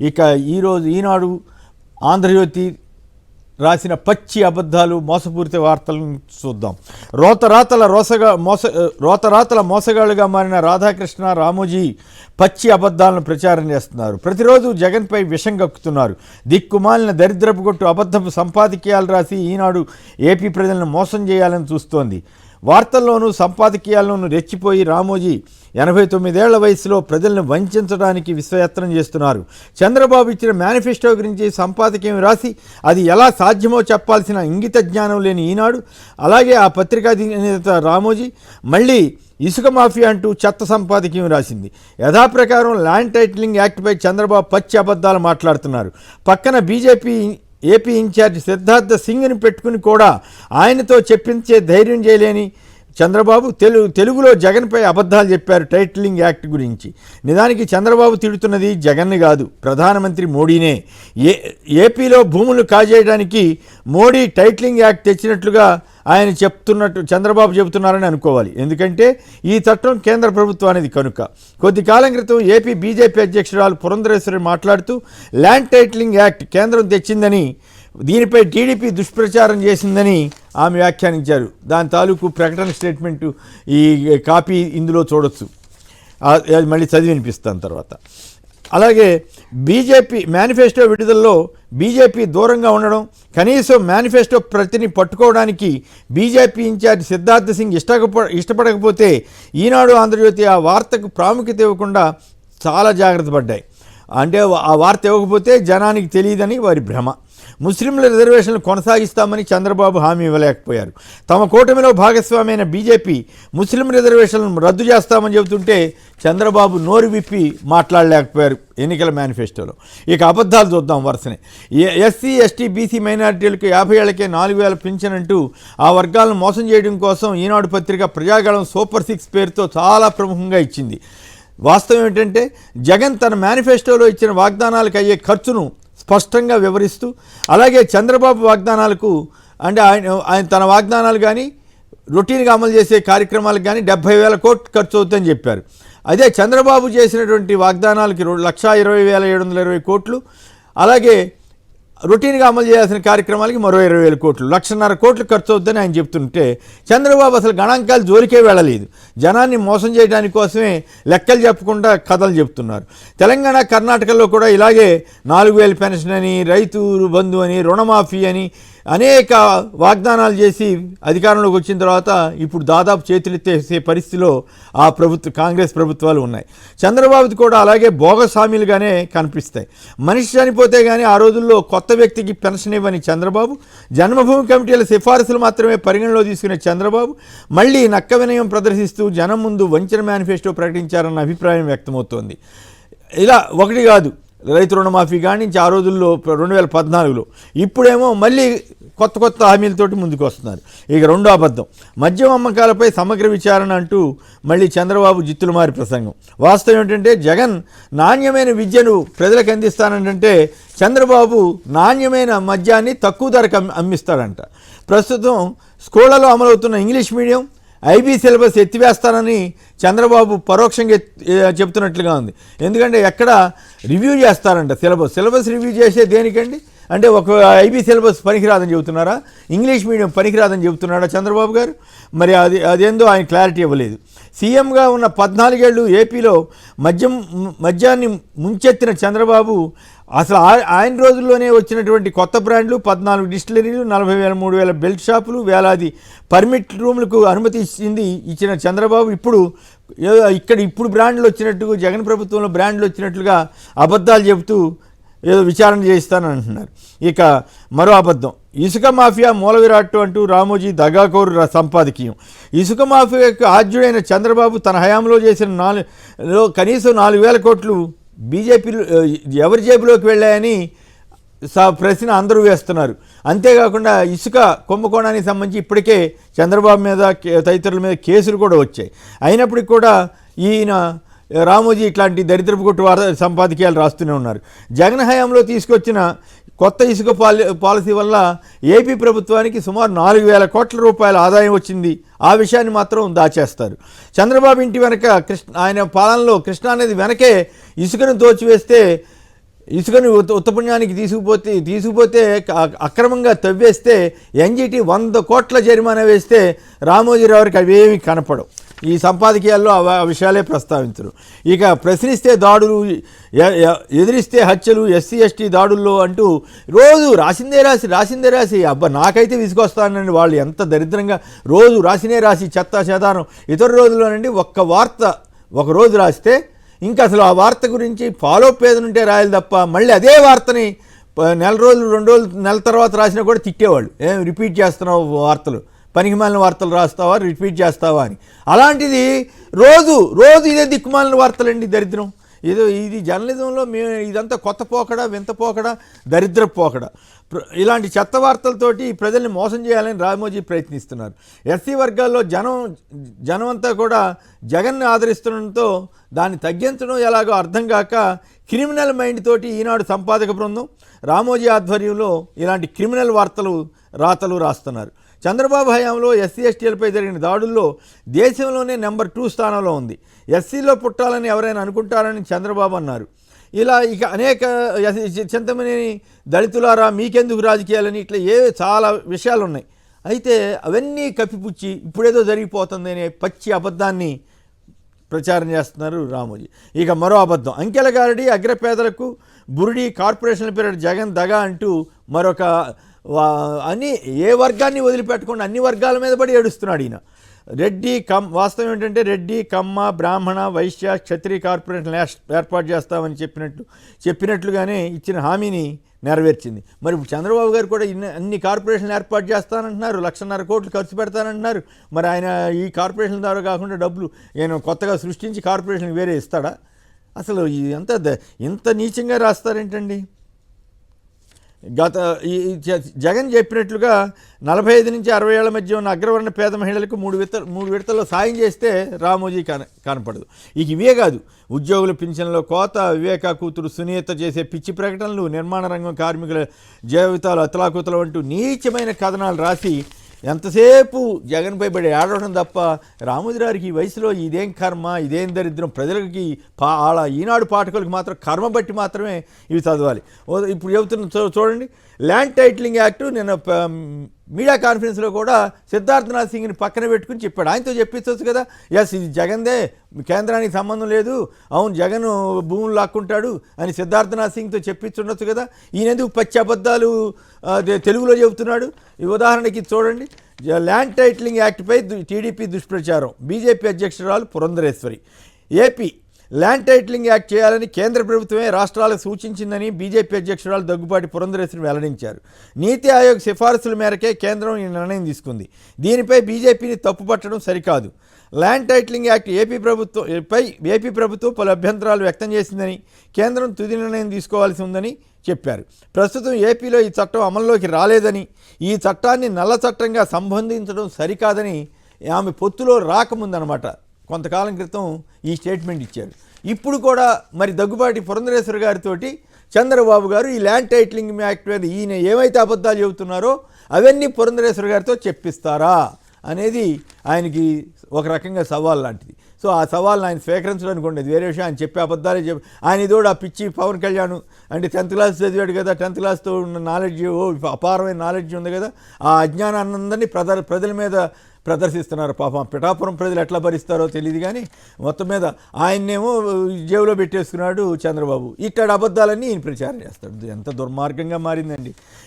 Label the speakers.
Speaker 1: ఇక ఈరోజు ఈనాడు, ఆంధ్రజ్యోతి రాసిన పచ్చి అబద్ధాలు, మోసపూరిత వార్తలను చూద్దాం. రోతరాతల మోసగాళ్ళుగా మారిన రాధాకృష్ణ, రామోజీ పచ్చి అబద్ధాలను ప్రచారం చేస్తున్నారు. ప్రతిరోజు జగన్పై విషం కక్కుతున్నారు. దిక్కుమాలిన దరిద్రపు కొట్టు అబద్ధపు సంపాదకీయాలు రాసి ఈనాడు ఏపీ ప్రజలను మోసం చేయాలని చూస్తోంది. వార్తల్లోనూ సంపాదకీయాల్లోనూ రెచ్చిపోయి రామోజీ 89 ఏళ్ల వయసులో ప్రజలను వంచడానికి విశ్వయత్నం చేస్తున్నారు. చంద్రబాబు ఇచ్చిన మేనిఫెస్టో గురించి సంపాదకీయం రాసి అది ఎలా సాధ్యమో చెప్పాల్సిన ఇంగిత జ్ఞానం లేని ఈనాడు, అలాగే ఆ పత్రికా అధినేత రామోజీ మళ్ళీ ఇసుక మాఫియా అంటూ చెత్త సంపాదకీయం రాసింది. యథాప్రకారం ల్యాండ్ టైటిలింగ్ యాక్ట్పై చంద్రబాబు పచ్చి అబద్ధాలు మాట్లాడుతున్నారు. పక్కన బీజేపీ ఏపీ ఇన్ఛార్జ్ సిద్ధార్థ సింగ్ని పెట్టుకుని కూడా ఆయనతో చెప్పించే ధైర్యం చేయలేని చంద్రబాబు తెలుగులో జగన్పై అబద్ధాలు చెప్పారు టైటిలింగ్ యాక్ట్ గురించి. నిజానికి చంద్రబాబు తిడుతున్నది జగన్ని కాదు, ప్రధానమంత్రి మోడీనే. ఏపీలో భూములు కాజేయడానికి మోడీ టైటిలింగ్ యాక్ట్ తెచ్చినట్లుగా ఆయన చంద్రబాబు చెబుతున్నారని అనుకోవాలి. ఎందుకంటే ఈ చట్టం కేంద్ర ప్రభుత్వానికి కనుక. కొద్ది కాలం క్రితం ఏపీ బీజేపీ అధ్యక్షురాలు పురంధరేశ్వరి మాట్లాడుతూ ల్యాండ్ టైటిలింగ్ యాక్ట్ కేంద్రం తెచ్చిందని, దీనిపై టీడీపీ దుష్ప్రచారం చేసిందని ఆమె వ్యాఖ్యానించారు. దాని తాలూకు ప్రకటన స్టేట్మెంటు ఈ కాపీ ఇందులో చూడొచ్చు. అది మళ్ళీ చదివి వినిపిస్తాను తర్వాత. అలాగే బీజేపీ మేనిఫెస్టో విడుదలలో బీజేపీ దూరంగా ఉండడం, కనీసం మేనిఫెస్టో ప్రతిని పట్టుకోవడానికి బీజేపీ ఇన్ఛార్జ్ సిద్ధార్థ సింగ్ ఇష్టపడకపోతే ఈనాడు, ఆంధ్రజ్యోతి ఆ వార్తకు ప్రాముఖ్యత ఇవ్వకుండా చాలా జాగ్రత్త పడ్డాయి. అంటే ఆ వార్త ఇవ్వకపోతే జనానికి తెలియదని వారి భ్రమ. ముస్లింల రిజర్వేషన్లు కొనసాగిస్తామని చంద్రబాబు హామీ ఇవ్వలేకపోయారు. తమ కూటమిలో భాగస్వామైన బీజేపీ ముస్లిం రిజర్వేషన్లను రద్దు చేస్తామని చెబుతుంటే చంద్రబాబు నోరు విప్పి మాట్లాడలేకపోయారు ఎన్నికల మేనిఫెస్టోలో. ఇక అబద్ధాలు చూద్దాం వరుసనే. ఎస్సీ, ఎస్టీ, బీసీ మైనారిటీలకు 50 ఏళ్లకే 4000 పింఛన్ అంటూ ఆ వర్గాలను మోసం చేయడం కోసం ఈనాడు పత్రిక ప్రజాగళం సూపర్ 6 పేరుతో చాలా ప్రముఖంగా ఇచ్చింది. వాస్తవం ఏంటంటే జగన్ తన మేనిఫెస్టోలో ఇచ్చిన వాగ్దానాలకు అయ్యే ఖర్చును స్పష్టంగా వివరిస్తూ, అలాగే చంద్రబాబు వాగ్దానాలకు అంటే ఆయన తన వాగ్దానాలు కానీ రొటీన్గా అమలు చేసే కార్యక్రమాలకు కానీ 70,000 కోట్లు ఖర్చు అవుతుందని చెప్పారు. అదే చంద్రబాబు చేసినటువంటి వాగ్దానాలకి 1,20,720 కోట్లు, అలాగే రొటీన్గా అమలు చేయాల్సిన కార్యక్రమాలకి మరో 20,000 కోట్లు, 1,50,000 కోట్లు ఖర్చు అవుతుందని ఆయన చెప్తుంటే చంద్రబాబు అసలు గణాంకాలు జోలికే వెళ్ళలేదు. జనాన్ని మోసం చేయడానికి కోసమే లెక్కలు చెప్పకుండా కథలు చెప్తున్నారు. తెలంగాణ, కర్ణాటకలో కూడా ఇలాగే 4,000 పెన్షన్ అని, రైతు బంధు అని, రుణమాఫీ అని అనేక వాగ్దానాలు చేసి అధికారంలోకి వచ్చిన తర్వాత ఇప్పుడు దాదాపు చేతులెత్తేసే పరిస్థితిలో ఆ కాంగ్రెస్ ప్రభుత్వాలు ఉన్నాయి. చంద్రబాబుది కూడా అలాగే బోగస్ హామీలుగానే కనిపిస్తాయి. మనిషి చనిపోతే కానీ ఆ రోజుల్లో కొత్త వ్యక్తికి పెన్షన్ ఇవ్వని చంద్రబాబు, జన్మభూమి కమిటీల సిఫారసులు మాత్రమే పరిగణలో తీసుకునే చంద్రబాబు మళ్ళీ నక్క వినయం ప్రదర్శిస్తూ జనం ముందు వంచన మేనిఫెస్టో ప్రకటించారన్న అభిప్రాయం వ్యక్తమవుతోంది. ఇలా ఒకటి కాదు, రైతు రుణమాఫీ కానీ ఆ రోజుల్లో 2014లో, ఇప్పుడేమో మళ్ళీ కొత్త హామీలతోటి ముందుకు వస్తున్నారు. ఇక రెండో అబద్ధం, మద్యం అమ్మకాలపై సమగ్ర విచారణ అంటూ మళ్ళీ చంద్రబాబు జిత్తులమారి ప్రసంగం. వాస్తవం ఏంటంటే జగన్ నాణ్యమైన విద్యను ప్రజలకు అందిస్తానంటే చంద్రబాబు నాణ్యమైన మద్యాన్ని తక్కువ ధరకు అమ్మిస్తాడంట. ప్రస్తుతం స్కూళ్లలో అమలవుతున్న ఇంగ్లీష్ మీడియం, ఐబీ సిలబస్ ఎత్తివేస్తానని చంద్రబాబు పరోక్షంగా చెప్తున్నట్లుగా ఉంది. ఎందుకంటే ఎక్కడ రివ్యూ చేస్తారంట, సిలబస్ రివ్యూ చేసే దేనికండి? అంటే ఒక ఐబీ సిలబస్ పనికిరాదని చెబుతున్నారా? ఇంగ్లీష్ మీడియం పనికిరాదని చెబుతున్నాడా చంద్రబాబు గారు? మరి అదేందో ఆయన క్లారిటీ ఇవ్వలేదు. సీఎంగా ఉన్న 14 ఏళ్ళు ఏపీలో మద్యాన్ని ముంచెత్తిన చంద్రబాబు అసలు ఆయన రోజుల్లోనే వచ్చినటువంటి కొత్త బ్రాండ్లు, 14 డిస్టిలరీలు, 40,000-3,000 బెల్ట్ షాపులు, వేలాది పర్మిట్ రూములకు అనుమతి ఇచ్చిన చంద్రబాబు ఇప్పుడు బ్రాండ్లు వచ్చినట్టు, జగన్ ప్రభుత్వంలో బ్రాండ్లు వచ్చినట్లుగా అబద్ధాలు చెబుతూ ఏదో విచారణ చేయిస్తానని అంటున్నారు. ఇక మరో అబద్ధం, ఇసుక మాఫియా మూల విరాట్టు అంటూ రామోజీ దగాకోరు సంపాదకీయం. ఇసుక మాఫియాకు ఆద్యుడైన చంద్రబాబు తన హయాంలో చేసిన కనీసం 4,000 కోట్లు బీజేపీలో ఎవరి జేబులోకి వెళ్ళాయని ప్రశ్న అందరూ వేస్తున్నారు. అంతేకాకుండా ఇసుక కుంభకోణానికి సంబంధించి ఇప్పటికే చంద్రబాబు మీద తదితరుల మీద కేసులు కూడా వచ్చాయి. అయినప్పటికీ కూడా ఈయన రామోజీ ఇట్లాంటి దరిద్రపు కొట్టు సంపాదకీయాలు రాస్తూనే ఉన్నారు. జగన్ హయాంలో తీసుకొచ్చిన కొత్త ఇసుక పాలసీ వల్ల ఏపీ ప్రభుత్వానికి సుమారు 4,000 కోట్ల రూపాయల ఆదాయం వచ్చింది. ఆ విషయాన్ని మాత్రం దాచేస్తారు. చంద్రబాబు ఇంటి వెనక ఆయన పాలనలో కృష్ణా నది వెనకే ఇసుకను దోచివేస్తే ఇసుకని ఉత్తపుణ్యానికి తీసుకుపోతే అక్రమంగా తవ్వేస్తే ఎన్జిటి 100 కోట్ల జరిమానా వేస్తే రామోజీరావుకి అవేమి కనపడవు. ఈ సంపాదకీయాల్లో ఆ విషయాలే ప్రస్తావించరు. ఇక ప్రశ్నిస్తే దాడులు, ఎదిరిస్తే హత్యలు, ఎస్సీ ఎస్టీ దాడుల్లో అంటూ రోజు రాసిందే రాసి అబ్బా నాకైతే విసుకొస్తానండి. వాళ్ళు ఎంత దరిద్రంగా రోజు రాసి చెత్త చెదారం. ఇతర రోజుల్లోనండి ఒక్క వార్త ఒక రోజు రాస్తే ఇంకా అసలు ఆ వార్త గురించి ఫాలోఅప్ ఏదనుంటే రాయాలి తప్ప మళ్ళీ అదే వార్తని నెల రోజులు 2 రోజులు నెల తర్వాత రాసినా కూడా తిట్టేవాళ్ళు. రిపీట్ చేస్తున్నావు వార్తలు, పనికిమాలిన వార్తలు రాస్తావా, రిపీట్ చేస్తావా అని. అలాంటిది రోజు ఇదే దిక్కుమాలిన వార్తలండి. దరిద్రం ఇది జర్నలిజంలో ఇదంతా కొత్త పోకడ, వింత పోకడ, దరిద్ర పోకడ. ఇలాంటి చెత్త వార్తలతోటి ప్రజల్ని మోసం చేయాలని రామోజీ ప్రయత్నిస్తున్నారు. ఎస్సీ వర్గాల్లో జనం అంతా కూడా జగన్ని ఆదరిస్తుండటంతో దాన్ని తగ్గించడం ఎలాగో అర్థం కాక క్రిమినల్ మైండ్ తోటి ఈనాడు సంపాదక బృందం రామోజీ ఆధ్వర్యంలో ఇలాంటి క్రిమినల్ రాతలు రాస్తున్నారు. చంద్రబాబు హయాంలో ఎస్సీ ఎస్టీలపై జరిగిన దాడుల్లో దేశంలోనే నెంబర్ 2 స్థానంలో ఉంది. ఎస్సీలో పుట్టాలని ఎవరైనా అనుకుంటారని చంద్రబాబు అన్నారు. ఇలా ఇక అనేక చింతమనేని దళితులారా మీకెందుకు రాజకీయాలని ఇట్లా చాలా విషయాలు ఉన్నాయి. అయితే అవన్నీ కప్పిపుచ్చి ఇప్పుడేదో జరిగిపోతుంది అనే పచ్చి అబద్ధాన్ని ప్రచారం చేస్తున్నారు రామోజీ. ఇక మరో అబద్ధం, అంకెల గారడి అగ్రపేదలకు బురుడి కార్పొరేషన్ల పేరు జగన్ దగా అంటూ మరొక అని ఏ వర్గాన్ని వదిలిపెట్టకుండా అన్ని వర్గాల మీద పడి ఏడుస్తున్నాడు ఈయన. వాస్తవం ఏంటంటే రెడ్డి, కమ్మ, బ్రాహ్మణ, వైశ్య, క్షత్రియ కార్పొరేషన్ ఏర్పాటు చేస్తామని చెప్పినట్లుగానే ఇచ్చిన హామీని నెరవేర్చింది. మరి ఇప్పుడు చంద్రబాబు గారు కూడా అన్ని కార్పొరేషన్లు ఏర్పాటు చేస్తానంటున్నారు, 1,50,000 కోట్లు ఖర్చు పెడతానంటున్నారు. మరి ఆయన ఈ కార్పొరేషన్ ద్వారా కాకుండా డబ్బులు ఆయన కొత్తగా సృష్టించి కార్పొరేషన్కి వేరే ఇస్తాడా? అసలు ఇంత నీచంగా రాస్తారేంటండి? జగన్ చెప్పినట్లుగా 45 నుంచి 60 ఏళ్ల మధ్య ఉన్న అగ్రవర్ణ పేద మహిళలకు 3 విడతల్లో సాయం చేస్తే రామోజీ కనపడదు. ఇవే కాదు, ఉద్యోగుల పింఛన్లో కోత, వివేకా కూతురు సునీత చేసే పిచ్చి ప్రకటనలు, నిర్మాణ రంగం కార్మికుల జీవితాలు అతలాకుతలు అంటూ నీచమైన కథనాలు రాసి ఎంతసేపు జగన్పై పడి ఆడవడం తప్ప రామోజీరావుకి ఈ వయసులో ఇదేం కర్మ, ఇదేం దరిద్రం. ప్రజలకి ఈనాడు పాఠకులకు మాత్రం కర్మ బట్టి మాత్రమే ఇవి చదవాలి. ఇప్పుడు చెబుతున్న చూడండి, ల్యాండ్ టైటిలింగ్ యాక్ట్ నిన్న మీడియా కాన్ఫరెన్స్లో కూడా సిద్ధార్థనాథ్ సింగ్ని పక్కన పెట్టుకుని చెప్పాడు. ఆయనతో చెప్పించవచ్చు కదా, ఎస్ ఇది జగన్దే, కేంద్రానికి సంబంధం లేదు, అవును జగన్ భూములు లాక్కుంటాడు అని సిద్ధార్థనాథ్ సింగ్తో చెప్పించుండొచ్చు కదా. ఈయన ఎందుకు పచ్చి అబద్ధాలు తెలుగులో చెబుతున్నాడు? ఈ ఉదాహరణకి చూడండి, ల్యాండ్ టైటిలింగ్ యాక్ట్పై టీడీపీ దుష్ప్రచారం, బీజేపీ అధ్యక్షురాలు Purandeswari. AP land titling act చేయాలని కేంద్ర ప్రభుత్వమే రాష్ట్రాలకు సూచించిందని బీజేపీ అధ్యక్షురాలు దగ్గుబాటి పురంధరేశ్వరి వెల్లడించారు. నీతి ఆయోగ్ సిఫారసుల మేరకే కేంద్రం ఈ నిర్ణయం తీసుకుంది. దీనిపై బీజేపీని తప్పుపట్టడం సరికాదు. ల్యాండ్ టైటిలింగ్ యాక్ట్ ఏపీ ప్రభుత్వం పలు అభ్యంతరాలు వ్యక్తం చేసిందని, కేంద్రం తుది నిర్ణయం తీసుకోవాల్సి ఉందని చెప్పారు. ప్రస్తుతం ఏపీలో ఈ చట్టం అమల్లోకి రాలేదని, ఈ చట్టాన్ని నల్ల చట్టంగా సంబంధించడం సరికాదని ఆమె పొత్తులో రాకముందనమాట కొంతకాలం క్రితం ఈ స్టేట్మెంట్ ఇచ్చారు. ఇప్పుడు కూడా మరి దగ్గుబాటి పురంధరేశ్వరి గారితో చంద్రబాబు గారు ఈ ల్యాండ్ టైటిలింగ్ యాక్ట్ మీద ఈయన ఏమైతే అబద్ధాలు చెబుతున్నారో అవన్నీ పురంధరేశ్వరి గారితో చెప్పిస్తారా అనేది ఆయనకి ఒక రకంగా సవాల్ లాంటిది. సో ఆ సవాల్ని ఆయన స్వీకరించడానికి ఉండేది వేరే విషయం. ఆయన చెప్పే అబద్ధాలే ఆయన ఇదోడు ఆ పిచ్చి పవన్ కళ్యాణ్ అంటే 10th క్లాస్ చదివాడు కదా, 10th క్లాస్తో ఉన్న నాలెడ్జ్ అపారమైన నాలెడ్జ్ ఉంది కదా, ఆ అజ్ఞానానందరినీ ప్రజల మీద ప్రదర్శిస్తున్నారు. పాపం పిఠాపురం ప్రజలు ఎట్లా భరిస్తారో తెలియదు కానీ మొత్తం మీద ఆయన్నేమో జేబులో పెట్టేసుకున్నాడు చంద్రబాబు. ఇట్లాంటి అబద్ధాలన్నీ ఈయన ప్రచారం చేస్తాడు. ఎంత దుర్మార్గంగా మారిందండి.